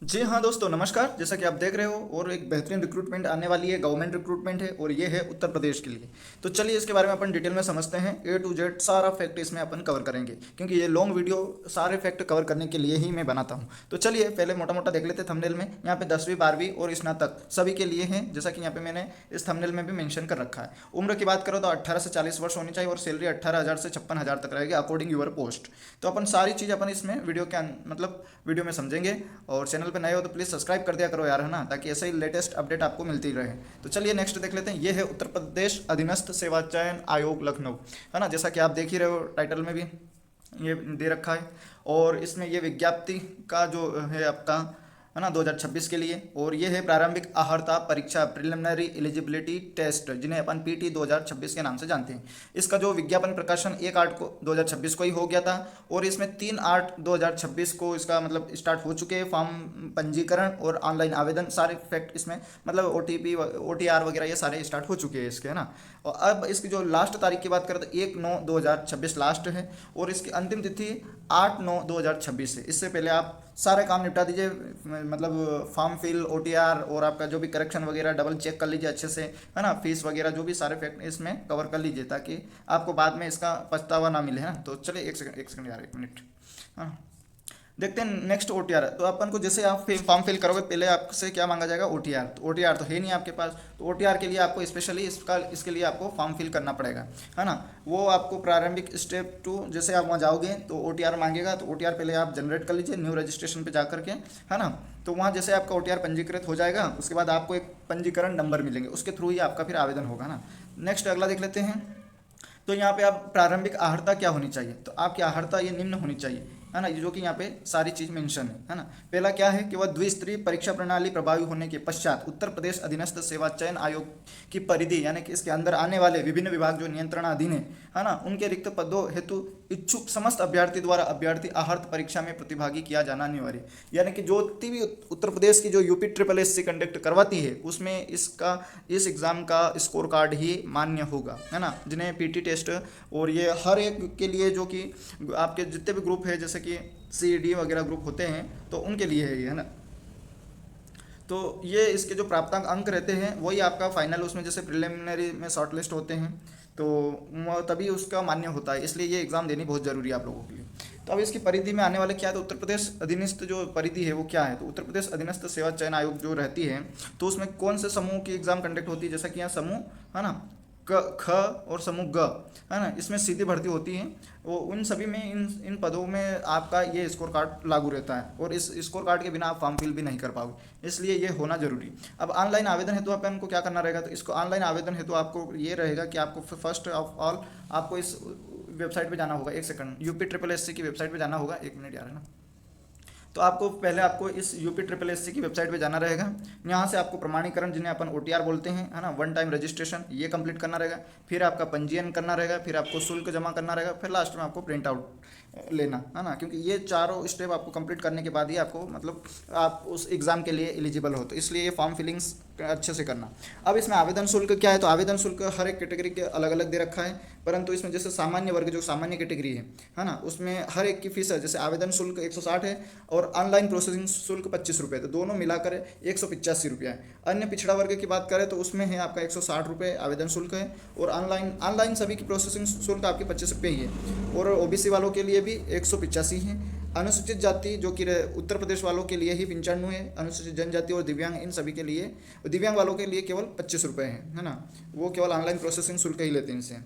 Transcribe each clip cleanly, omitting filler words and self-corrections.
जी हाँ दोस्तों, नमस्कार। जैसा कि आप देख रहे हो और एक बेहतरीन रिक्रूटमेंट आने वाली है, गवर्नमेंट रिक्रूटमेंट है और ये है उत्तर प्रदेश के लिए। तो चलिए इसके बारे में अपन डिटेल में समझते हैं। ए टू जेड सारा फैक्ट इसमें अपन कवर करेंगे, क्योंकि ये लॉन्ग वीडियो सारे फैक्ट कवर करने के लिए ही मैं बनाता हूँ। तो चलिए पहले मोटा मोटा देख लेते हैं। थंबनेल में यहाँ पे 10वीं 12वीं और स्नातक सभी के लिए हैं, जैसा कि यहाँ पे मैंने इस थंबनेल में भी मेंशन कर रखा है। उम्र की बात करो तो 18 से 40 वर्ष होनी चाहिए और सैलरी 18,000 से 56,000 तक रहेगी अकॉर्डिंग यूर पोस्ट। तो अपन सारी चीज़ अपन इसमें वीडियो के मतलब वीडियो में समझेंगे। और चैनल पर नए हो तो प्लीज़ सब्सक्राइब कर दिया करो यार, है ना, ताकि ऐसे ही लेटेस्ट अपडेट आपको मिलती रहे। तो चलिए नेक्स्ट देख लेते हैं। ये है उत्तर प्रदेश अधीनस्थ सेवा चयन आयोग लखनऊ, है ना, जैसा कि आप देख ही रहे हो टाइटल में भी ये दे रखा है। और इसमें ये विज्ञप्ति का जो है आपका, है ना, 2026 के लिए। और ये है प्रारंभिक अहर्ता परीक्षा प्रिलिमिनरी एलिजिबिलिटी टेस्ट, जिन्हें अपन पीटी 2026 के नाम से जानते हैं। इसका जो विज्ञापन प्रकाशन 1/8 को 2026 को ही हो गया था और इसमें 3/8/2026 को इसका मतलब स्टार्ट हो चुके हैं फॉर्म पंजीकरण और ऑनलाइन आवेदन। सारे फैक्ट इसमें मतलब ओटीपी ओटीआर वगैरह ये सारे स्टार्ट हो चुके हैं इसके, है ना। और अब इसकी जो लास्ट तारीख की बात करें तो 1/9/2026 लास्ट है और इसकी अंतिम तिथि 8/9/2026 है। इससे पहले आप सारे काम निपटा दीजिए, मतलब फॉर्म फिल ओटीआर और आपका जो भी करेक्शन वगैरह डबल चेक कर लीजिए अच्छे से, है ना। फीस वगैरह जो भी सारे फैक्ट इसमें कवर कर लीजिए, ताकि आपको बाद में इसका पछतावा ना मिले, है ना। तो चलिए एक सेकंड यार, 1 मिनट। हाँ, देखते हैं नेक्स्ट ओटीआर। तो अपन को जैसे आप फॉर्म फिल करोगे पहले आपसे क्या मांगा जाएगा, ओटीआर। तो ओटीआर तो है नहीं आपके पास, तो ओटीआर के लिए आपको स्पेशली इसके लिए आपको फॉर्म फिल करना पड़ेगा, है ना। वो आपको प्रारंभिक स्टेप 2, जैसे आप वहाँ जाओगे तो ओटीआर मांगेगा। तो ओटीआर पहले आप जनरेट कर लीजिए न्यू रजिस्ट्रेशन पे जा करके, है ना। तो वहाँ जैसे आपका ओटीआर पंजीकृत हो जाएगा, उसके बाद आपको एक पंजीकरण नंबर मिलेंगे, उसके थ्रू ही आपका फिर आवेदन होगा ना। नेक्स्ट अगला देख लेते हैं। तो यहाँ पे आप प्रारंभिक आहारता क्या होनी चाहिए, तो आपकी आहारता ये निम्न होनी चाहिए, है ना, ये जो कि यहाँ पे सारी चीज मेंशन है ना। पहला क्या है कि वह द्विस्तरीय परीक्षा प्रणाली प्रभावी होने के पश्चात उत्तर प्रदेश अधीनस्थ सेवा चयन आयोग की परिधि, यानी कि इसके अंदर आने वाले विभिन्न विभाग जो नियंत्रणाधीन है ना, उनके रिक्त पदों हेतु इच्छुक समस्त अभ्यर्थी द्वारा अभ्यर्थी आहार्त परीक्षा में प्रतिभागी किया जाना अनिवार्य। यानी कि जो भी उत्तर प्रदेश की जो UP triple S C conduct करवाती है उसमें इस एग्ज़ाम का स्कोर कार्ड ही मान्य होगा, है ना। जिन्हें पीटी टेस्ट और ये हर एक के लिए जो कि आपके जितने भी ग्रुप है, जैसे कि सी डी वगैरह ग्रुप होते हैं, तो उनके लिए है ये, है ना। तो ये इसके जो प्राप्तांक अंक रहते हैं वही आपका फाइनल, उसमें जैसे प्रिलिमिनरी में शॉर्ट लिस्ट होते हैं तो तभी उसका मान्य होता है। इसलिए ये एग्ज़ाम देनी बहुत ज़रूरी है आप लोगों के लिए। तो अब इसकी परिधि में आने वाले क्या है, तो उत्तर प्रदेश अधीनस्थ जो परिधि है वो क्या है, तो उत्तर प्रदेश अधीनस्थ सेवा चयन आयोग जो रहती है, तो उसमें कौन से समूह की एग्ज़ाम कंडक्ट होती है, जैसा कि यहाँ समूह, है ना, क ख और समूह ग, है ना, इसमें सीधी भर्ती होती है। वो उन सभी में इन पदों में आपका ये स्कोर कार्ड लागू रहता है और इस स्कोर कार्ड के बिना आप फॉर्म फिल भी नहीं कर पाओगे, इसलिए ये होना जरूरी। अब ऑनलाइन आवेदन हेतु अपन को क्या करना रहेगा, तो इसको ऑनलाइन आवेदन हेतु आपको ये रहेगा कि आपको फर्स्ट ऑफ ऑल आपको इस वेबसाइट पे जाना होगा। एक सेकंड, यूपी ट्रिपल एस सी की वेबसाइट पे जाना होगा, 1 मिनट यार, है ना। तो आपको पहले आपको इस यूपी ट्रिपल एस सी की वेबसाइट पे जाना रहेगा। यहाँ से आपको प्रमाणीकरण, जिन्हें अपन ओटीआर बोलते हैं, है ना, वन टाइम रजिस्ट्रेशन, ये कंप्लीट करना रहेगा। फिर आपका पंजीयन करना रहेगा, फिर आपको शुल्क जमा करना रहेगा, फिर लास्ट में आपको प्रिंट आउट लेना, है ना। क्योंकि ये चारों स्टेप आपको कंप्लीट करने के बाद ही आपको मतलब आप उस एग्ज़ाम के लिए एलिजिबल हो, तो इसलिए ये फॉर्म फिलिंग्स अच्छे से करना। अब इसमें आवेदन शुल्क क्या है, तो आवेदन शुल्क हर एक कैटेगरी के अलग अलग दे रखा है, परंतु इसमें जैसे सामान्य वर्ग जो सामान्य कैटेगरी है ना, उसमें हर एक की फीस है। जैसे आवेदन शुल्क 160 है और ऑनलाइन प्रोसेसिंग शुल्क 25 रुपये, तो दोनों मिलाकर 185 रुपया है। अन्य पिछड़ा वर्ग की बात करें तो उसमें है आपका 160 रुपये आवेदन शुल्क है और ऑनलाइन सभी की प्रोसेसिंग शुल्क आपकी 25 रुपये ही है। और ओबीसी वालों के लिए भी 185 है। अनुसूचित जाति जो कि उत्तर प्रदेश वालों के लिए ही 95 है। अनुसूचित जनजाति और दिव्यांग, इन सभी के लिए, दिव्यांग वालों के लिए केवल 25 रुपये है ना। वो केवल ऑनलाइन प्रोसेसिंग शुल्क ही लेते हैं इनसे।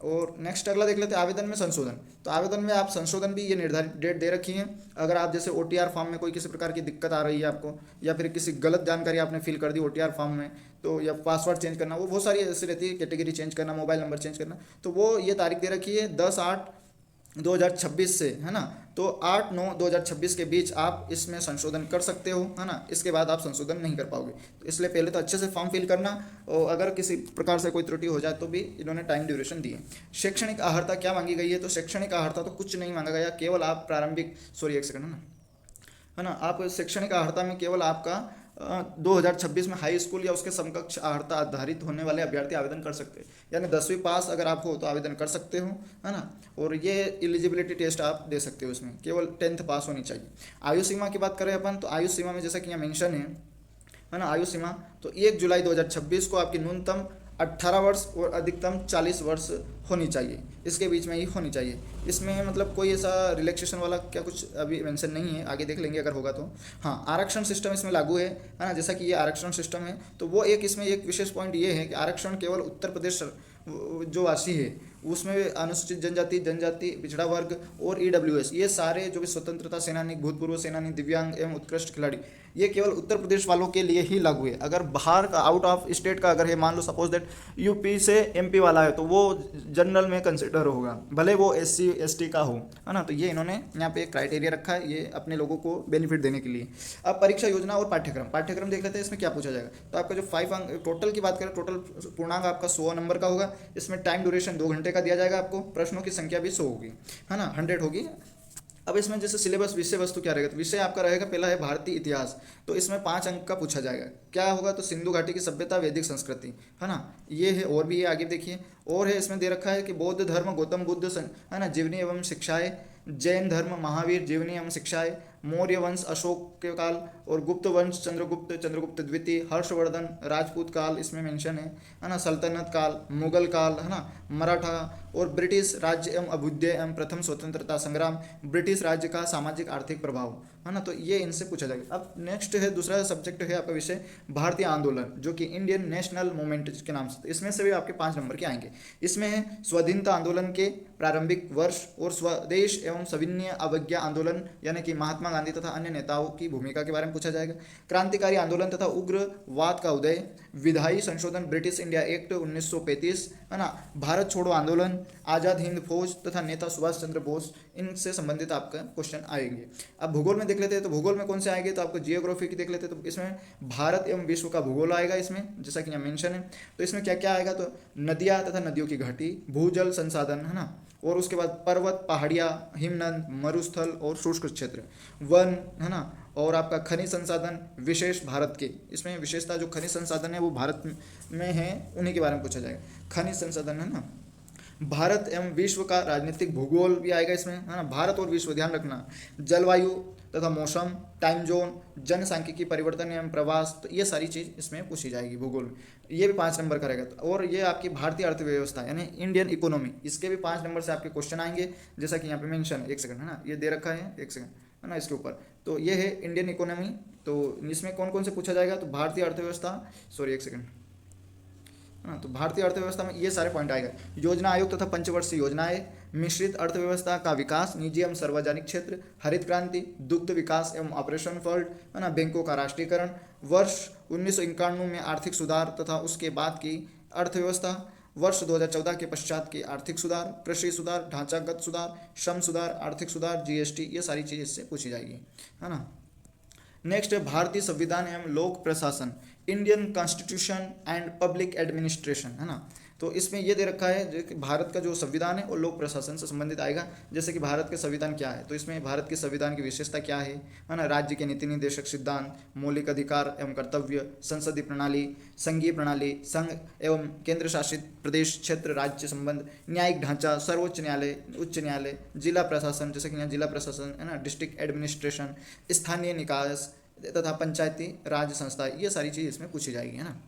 और नेक्स्ट अगला देख लेते हैं, आवेदन में संशोधन। तो आवेदन में आप संशोधन भी ये निर्धारित डेट दे रखी है। अगर आप जैसे ओटीआर फॉर्म में कोई किसी प्रकार की दिक्कत आ रही है आपको, या फिर किसी गलत जानकारी आपने फिल कर दी ओटीआर फॉर्म में, तो या पासवर्ड चेंज करना, वो बहुत सारी ऐसी रहती है, कैटेगरी चेंज करना, मोबाइल नंबर चेंज करना, तो वो ये तारीख दे रखी है 10/8/2026 से, है ना। तो 8/9/2026 के बीच आप इसमें संशोधन कर सकते हो, है ना। इसके बाद आप संशोधन नहीं कर पाओगे, तो इसलिए पहले तो अच्छे से फॉर्म फिल करना, और अगर किसी प्रकार से कोई त्रुटि हो जाए तो भी इन्होंने टाइम ड्यूरेशन दी है। शैक्षणिक अहर्ता क्या मांगी गई है, तो शैक्षणिक अहर्ता तो कुछ नहीं मांगा गया, केवल आप प्रारंभिक, सॉरी एक सेकंड, है ना, आप शैक्षणिक अहर्ता में केवल आपका 2026 में हाई स्कूल या उसके समकक्ष अर्हता आधारित होने वाले अभ्यर्थी आवेदन कर सकते हैं। यानी 10वीं पास अगर आप हो तो आवेदन कर सकते हो, है ना। और ये एलिजिबिलिटी टेस्ट आप दे सकते हो, इसमें केवल 10th पास होनी चाहिए। आयु सीमा की बात करें अपन तो आयु सीमा में जैसा कि यहाँ मेंशन है ना, आयु सीमा तो 1 जुलाई 2026 को आपकी न्यूनतम 18 वर्ष और अधिकतम 40 वर्ष होनी चाहिए, इसके बीच में ही होनी चाहिए। इसमें मतलब कोई ऐसा रिलैक्सेशन वाला क्या कुछ अभी मेंशन नहीं है, आगे देख लेंगे अगर होगा तो। हाँ, आरक्षण सिस्टम इसमें लागू है ना, जैसा कि ये आरक्षण सिस्टम है तो वो एक इसमें एक विशेष पॉइंट ये है कि आरक्षण केवल उत्तर प्रदेश जो वासी है उसमें अनुसूचित जनजाति, जनजाति, पिछड़ा वर्ग और ईडब्ल्यूएस, ये सारे जो भी स्वतंत्रता सेनानी, भूतपूर्व सेनानी, दिव्यांग एवं उत्कृष्ट खिलाड़ी, ये केवल उत्तर प्रदेश वालों के लिए ही लागू है। अगर बाहर का आउट ऑफ स्टेट का अगर है, मान लो सपोज दैट यूपी से एमपी वाला है तो वो जनरल में कंसिडर होगा, भले वो एससी एसटी का हो, है ना। तो ये इन्होंने यहाँ पे क्राइटेरिया रखा है ये अपने लोगों को बेनिफिट देने के लिए। अब परीक्षा योजना और पाठ्यक्रम देख लेते हैं, इसमें क्या पूछा जाएगा। तो आपका जो 5 अंक टोटल की बात करें, टोटल पूर्णांक आपका 100 नंबर का होगा। इसमें टाइम ड्यूरेशन 2 घंटे का दिया जाएगा आपको। प्रश्नों की संख्या भी 100 होगी, है ना, 100 होगी। अब इसमें जैसे सिलेबस विषय वस्तु क्या रहेगा, तो विषय आपका रहेगा पहला है भारतीय इतिहास, तो इसमें 5 अंक का पूछा जाएगा। क्या होगा तो सिंधु घाटी की सभ्यता, वैदिक संस्कृति, है ना, ये है। और भी ये आगे देखिए, और है इसमें दे रखा है कि बौद्ध धर्म, गौतम बुद्ध है ना, जीवनी एवं शिक्षाएं, जैन धर्म, महावीर, जीवनी एवं शिक्षाएं, मौर्य वंश, अशोक के काल, और गुप्त वंश, चंद्रगुप्त, चंद्रगुप्त द्वितीय, हर्षवर्धन, राजपूत काल इसमें मेंशन है ना, सल्तनत काल, मुगल काल, है ना, मराठा, और ब्रिटिश राज्य एवं अभ्युदय एवं प्रथम स्वतंत्रता संग्राम, ब्रिटिश राज्य का सामाजिक आर्थिक प्रभाव, है ना। तो ये इनसे पूछा जाएगा। अब नेक्स्ट है दूसरा सब्जेक्ट है आपका विषय भारतीय आंदोलन, जो कि इंडियन नेशनल मूवमेंट के नाम से, इसमें से भी आपके 5 नंबर के आएंगे। इसमें है स्वाधीनता आंदोलन के प्रारंभिक वर्ष और स्वदेश एवं सविनय अवज्ञा आंदोलन, यानी कि महात्मा गांधी तथा अन्य नेताओं की भूमिका के बारे में पूछा जाएगा। क्रांतिकारी आंदोलन तथा उग्रवाद का उदय, विधायी संशोधन, ब्रिटिश इंडिया एक्ट 1935, है ना, भारत छोड़ो आंदोलन, आज़ाद हिंद फौज तथा नेता सुभाष चंद्र बोस, इनसे संबंधित आपका क्वेश्चन आएंगे। अब भूगोल में देख लेते हैं, तो भूगोल में कौन से आएंगे, तो आपको जियोग्राफी की देख लेते हैं, तो इसमें भारत एवं विश्व का भूगोल आएगा इसमें, जैसा कि यहाँ मेंशन है। तो इसमें क्या क्या आएगा, तो नदियाँ तथा नदियों की घाटी, भूजल संसाधन, है ना, और उसके बाद पर्वत, पहाड़ियाँ, हिमनद, मरुस्थल और शुष्क क्षेत्र, वन, है ना, और आपका खनिज संसाधन विशेष भारत के, इसमें विशेषता जो खनिज संसाधन है वो भारत में है, उन्हीं के बारे में पूछा जाएगा। खनिज संसाधन, है ना, भारत एवं विश्व का राजनीतिक भूगोल भी आएगा इसमें, है ना, भारत और विश्व, ध्यान रखना, जलवायु तथा मौसम, टाइम जोन, जनसांख्यिकी परिवर्तन एवं प्रवास, तो ये सारी चीज़ इसमें पूछी जाएगी भूगोल में। ये भी 5 नंबर का रहेगा। और ये आपकी भारतीय अर्थव्यवस्था यानी इंडियन इकोनॉमी, इसके भी 5 नंबर से आपके क्वेश्चन आएंगे, जैसा कि यहाँ पे मेंशन है, 1 सेकंड, है ना, ये दे रखा है, 1 सेकंड, है ना, इसके ऊपर। तो ये है इंडियन इकोनॉमी, तो इसमें कौन कौन से पूछा जाएगा, तो भारतीय अर्थव्यवस्था, सॉरी 1 सेकंड, हाँ, तो भारतीय अर्थव्यवस्था में ये सारे पॉइंट आएगा। योजना आयोग तथा पंचवर्षीय योजनाएं, मिश्रित अर्थव्यवस्था का विकास, निजी एवं सार्वजनिक क्षेत्र, हरित क्रांति, दुग्ध विकास एवं ऑपरेशन फंड, है ना, बैंकों का राष्ट्रीयकरण, वर्ष 1991 में आर्थिक सुधार तथा उसके बाद की अर्थव्यवस्था, वर्ष 2014 के पश्चात के आर्थिक सुधार, कृषि सुधार, ढांचागत सुधार, श्रम सुधार, आर्थिक सुधार, जीएसटी, ये सारी चीज़ इससे पूछी जाएगी, है ना। नेक्स्ट है भारतीय संविधान एवं लोक प्रशासन, Indian constitution and public administration, है ना। तो इसमें ये दे रखा है जो कि भारत का जो संविधान है और लोक प्रशासन से संबंधित आएगा। जैसे कि भारत के संविधान क्या है, तो इसमें भारत के संविधान की विशेषता क्या है ना, राज्य के नीति निर्देशक सिद्धांत, मौलिक अधिकार एवं कर्तव्य, संसदीय प्रणाली, संघीय प्रणाली, संघ एवं केंद्र शासित प्रदेश, क्षेत्र, राज्य संबंध, न्यायिक ढांचा, सर्वोच्च न्यायालय, उच्च न्यायालय, जिला प्रशासन, जैसे कि यहाँ जिला प्रशासन, है ना, डिस्ट्रिक्ट एडमिनिस्ट्रेशन, स्थानीय निकाय तथा पंचायती राज संस्था, ये सारी चीज़ इसमें पूछी जाएगी, है ना।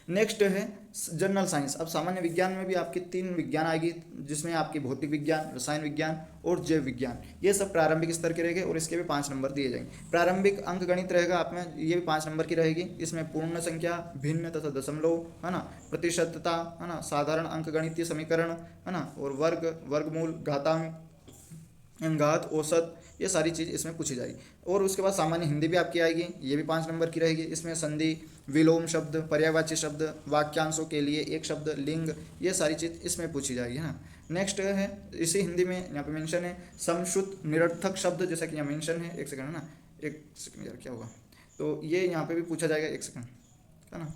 नेक्स्ट है जनरल साइंस। अब सामान्य विज्ञान में भी आपकी 3 विज्ञान आएगी, जिसमें आपकी भौतिक विज्ञान, रसायन विज्ञान और जैव विज्ञान, ये सब प्रारंभिक स्तर के रहेंगे और इसके भी 5 नंबर दिए जाएंगे। प्रारंभिक अंक गणित रहेगा आप में, ये भी 5 नंबर की रहेगी। इसमें पूर्ण संख्या, भिन्न तथा दशमलव, है ना, प्रतिशतता, है ना, साधारण अंक गणितीय समीकरण, है ना, और वर्ग, वर्गमूल, घातांक, घात, औसत, ये सारी चीज़ इसमें पूछी जाएगी। और उसके बाद सामान्य हिंदी भी आपकी आएगी, ये भी 5 नंबर की रहेगी। इसमें संधि, विलोम शब्द, पर्यायवाची शब्द, वाक्यांशों के लिए एक शब्द, लिंग, ये सारी चीज़ इसमें पूछी जाएगी, है ना। नेक्स्ट है इसी हिंदी में यहाँ पे मेंशन है समश्रुत निरर्थक शब्द, जैसा कि यहाँ मेंशन है, 1 सेकंड, है ना, 1 सेकंड यार क्या हुआ, तो ये यहाँ पे भी पूछा जाएगा, 1 सेकंड, है ना।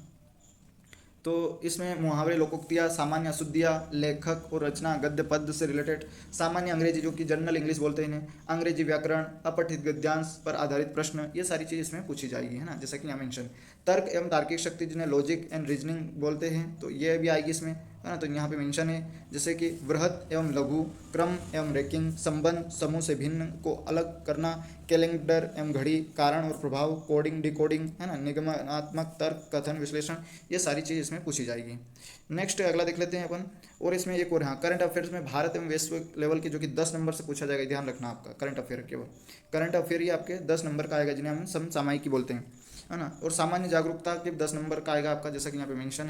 तो इसमें मुहावरे, लोकोक्तियाँ, सामान्य अशुद्धियाँ, लेखक और रचना, गद्य पद्य से रिलेटेड, सामान्य अंग्रेजी जो कि जनरल इंग्लिश बोलते हैं इन्हें, अंग्रेजी व्याकरण, अपठित गद्यांश पर आधारित प्रश्न, ये सारी चीज़ इसमें पूछी जाएगी, है ना, जैसा कि यहाँ मेंशन। तर्क एवं तार्किक शक्ति जिन्हें लॉजिक एंड रीजनिंग बोलते हैं, तो ये भी आएगी इसमें, है ना। तो यहाँ पे मेंशन है जैसे कि वृहत एवं लघु, क्रम एवं रैंकिंग, संबंध, समूह से भिन्न को अलग करना, कैलेंडर एवं घड़ी, कारण और प्रभाव, कोडिंग डिकोडिंग, है ना, निगमनात्मक तर्क, कथन विश्लेषण, ये सारी चीज़ इसमें पूछी जाएगी। नेक्स्ट अगला देख लेते हैं अपन। और इसमें एक और, हाँ, करंट अफेयर्स में भारत एवं वैश्विक लेवल की जो कि 10 नंबर से पूछा जाएगा, ध्यान रखना आपका। करंट अफेयर केवल करंट अफेयर ही आपके 10 नंबर का आएगा, जिन्हें हम समसामयिकी बोलते हैं, है ना। और सामान्य जागरूकता के 10 नंबर का आएगा आपका, जैसा कि यहाँ पे मेंशन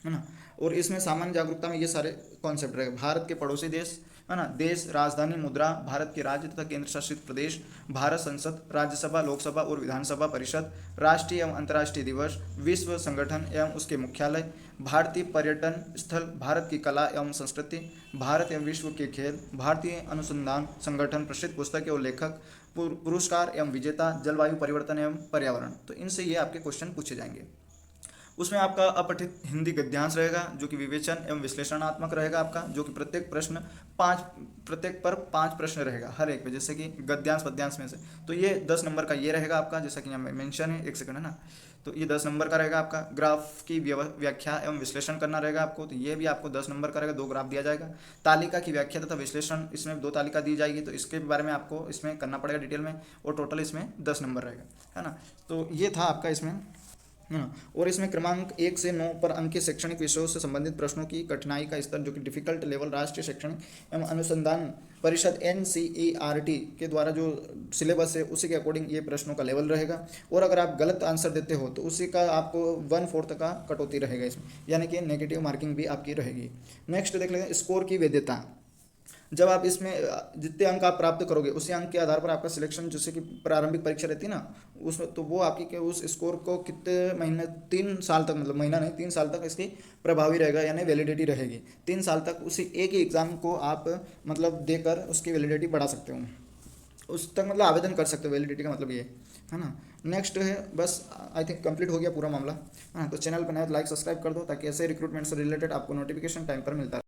है ना। और इसमें सामान्य जागरूकता में ये सारे कॉन्सेप्ट रहेगा। भारत के पड़ोसी देश, है ना, देश, राजधानी, मुद्रा, भारत के राज्य तथा केंद्र शासित प्रदेश, भारत संसद, राज्यसभा, लोकसभा और विधानसभा परिषद, राष्ट्रीय एवं अंतर्राष्ट्रीय दिवस, विश्व संगठन एवं उसके मुख्यालय, भारतीय पर्यटन स्थल, भारत की कला एवं संस्कृति, भारत एवं विश्व के खेल, भारतीय अनुसंधान संगठन, प्रसिद्ध पुस्तक एवं लेखक, पुरस्कार एवं विजेता, जलवायु परिवर्तन एवं पर्यावरण। तो इनसे ये आपके क्वेश्चन पूछे जाएंगे। उसमें आपका अपठित हिंदी गद्यांश रहेगा, जो कि विवेचन एवं विश्लेषणात्मक रहेगा आपका, जो कि प्रत्येक पर 5 प्रश्न रहेगा हर एक पे, जैसे कि गद्यांश पद्यांश में से। तो ये 10 नंबर का ये रहेगा आपका, जैसा कि यहाँ मेंशन है, एक सेकंड, है ना। तो ये 10 नंबर का रहेगा आपका। ग्राफ की व्याख्या एवं विश्लेषण करना रहेगा आपको, तो ये भी आपको 10 नंबर का रहेगा, 2 ग्राफ दिया जाएगा। तालिका की व्याख्या तथा विश्लेषण, इसमें 2 तालिका दी जाएगी, तो इसके बारे में आपको इसमें करना पड़ेगा डिटेल में, और टोटल इसमें 10 नंबर रहेगा, है ना। तो ये था आपका इसमें, है ना। और इसमें क्रमांक 1 से 9 पर अंक के शैक्षणिक विषयों से संबंधित प्रश्नों की कठिनाई का स्तर, जो कि डिफिकल्ट लेवल राष्ट्रीय शैक्षणिक एवं अनुसंधान परिषद NCERT के द्वारा जो सिलेबस है उसी के अकॉर्डिंग ये प्रश्नों का लेवल रहेगा। और अगर आप गलत आंसर देते हो तो उसी का आपको 1/4 का कटौती रहेगा इसमें, यानी कि नेगेटिव मार्किंग भी आपकी रहेगी। नेक्स्ट देख लेते हैं स्कोर की वैधता। जब आप इसमें जितने अंक आप प्राप्त करोगे उसी अंक के आधार पर आपका सिलेक्शन, जैसे कि प्रारंभिक परीक्षा रहती है ना, उसमें तो वो आपकी के उस स्कोर को कितने महीने, 3 साल तक, मतलब महीना नहीं 3 साल तक इसकी प्रभावी रहेगा, यानी वैलिडिटी रहेगी 3 साल तक। उसी एक ही एग्ज़ाम को आप मतलब देकर उसकी वैलिडिटी बढ़ा सकते हो, उस तक मतलब आवेदन कर सकते हो, वैलिडिटी का मतलब ये है ना। नेक्स्ट है, बस आई थिंक कंप्लीट हो गया पूरा मामला, हाँ। तो चैनल पर नया लाइक सब्सक्राइब कर दो, ताकि ऐसे रिक्रूटमेंट से रिलेटेड आपको नोटिफिकेशन टाइम पर मिलता है।